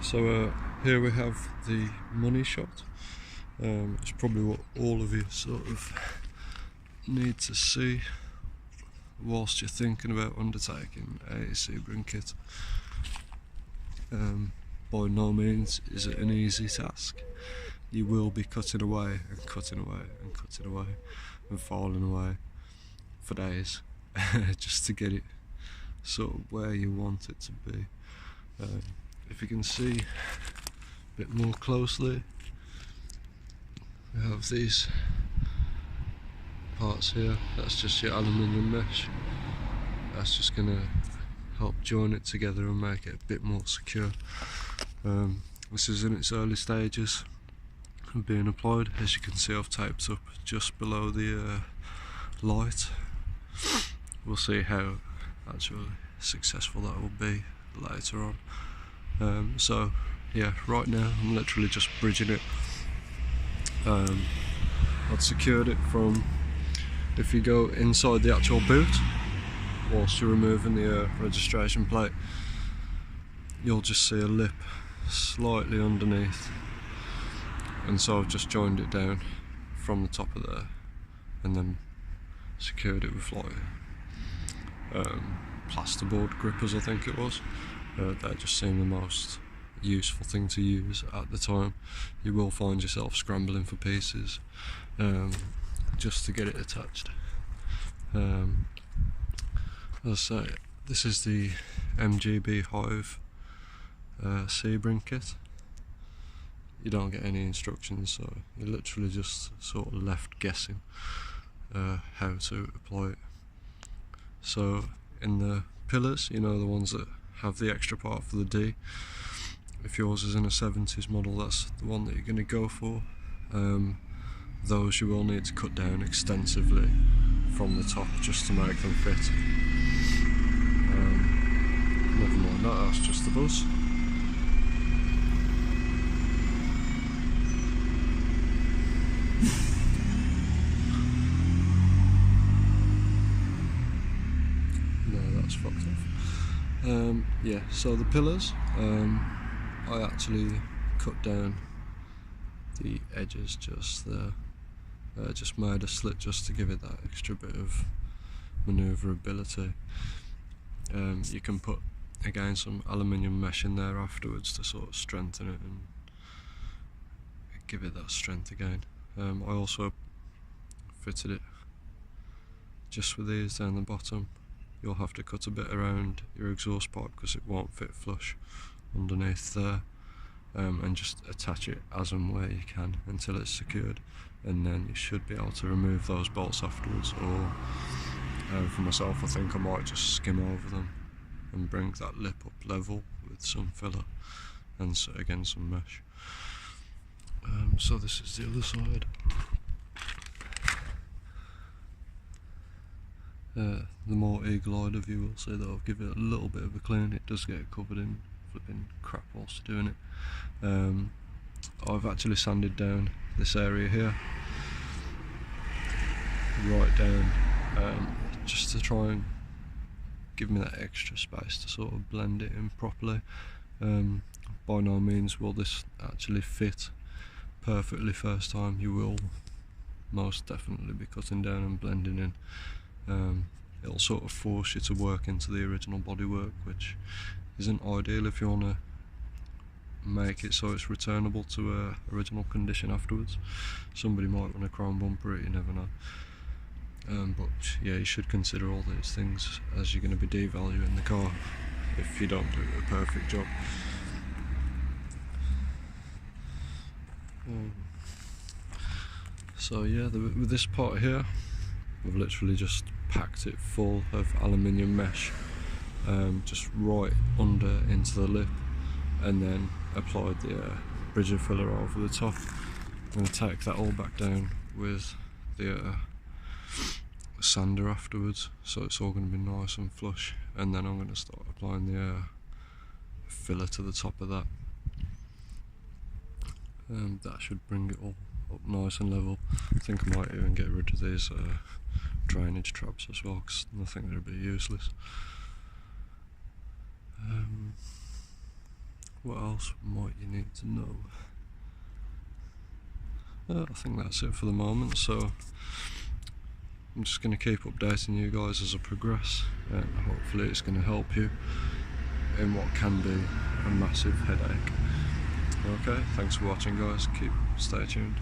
So here we have the money shot. It's probably what all of you sort of need to see whilst you're thinking about undertaking a sebring kit. By no means is it an easy task. You will be cutting away and cutting away and cutting away and falling away for days just to get it sort of where you want it to be. If you can see a bit more closely, we have these parts here. That's just your aluminium mesh. That's just going to help join it together and make it a bit more secure. This is in its early stages of being applied. As you can see, I've taped up just below the light. We'll see how actually successful that will be later on. So yeah, right now I'm literally just bridging it. I've secured it from, if you go inside the actual boot whilst you're removing the registration plate, you'll just see a lip slightly underneath, and so I've just joined it down from the top of there and then secured it with like plasterboard grippers, I think it was. That just seemed the most useful thing to use at the time. You will find yourself scrambling for pieces just to get it attached. As I say, this is the MGB Hive sebring kit. You don't get any instructions, so you're literally just sort of left guessing how to apply it. So in the pillars, you know, the ones that have the extra part for the D, if yours is in a 70s model, that's the one that you're going to go for. Those you will need to cut down extensively from the top just to make them fit. Never mind that, that's just the buzz. No, that's fucked off. Yeah, so the pillars, I actually cut down the edges just there. Just made a slit just to give it that extra bit of manoeuvrability. You can put again some aluminium mesh in there afterwards to sort of strengthen it and give it that strength again. I also fitted it just with these down the bottom. You'll have to cut a bit around your exhaust pipe because it won't fit flush underneath there, and just attach it as and where you can until it's secured, and then you should be able to remove those bolts afterwards. Or for myself, I think I might just skim over them and bring that lip up level with some filler and so again some mesh. So this is the other side. The more eagle-eyed of you will see that I've given it a little bit of a clean. It does get covered in flipping crap whilst doing it. I've actually sanded down this area here, right down, just to try and give me that extra space to sort of blend it in properly. By no means will this actually fit perfectly first time. You will most definitely be cutting down and blending in. It'll sort of force you to work into the original bodywork, which isn't ideal if you want to make it so it's returnable to original condition afterwards. Somebody might want a chrome bumper it, you never know. But yeah, you should consider all these things as you're going to be devaluing the car if you don't do a perfect job. So yeah, with this part here, I've literally just packed it full of aluminium mesh, just right under into the lip, and then applied the bridger filler over the top. I'm going to take that all back down with the sander afterwards, so it's all going to be nice and flush, and then I'm going to start applying the filler to the top of that. That should bring it all up nice and level. I think I might even get rid of these drainage traps as well, because I think they're a bit useless. what else might you need to know? I think that's it for the moment, so I'm just going to keep updating you guys as I progress, and hopefully it's going to help you in what can be a massive headache. Okay, thanks for watching guys, stay tuned.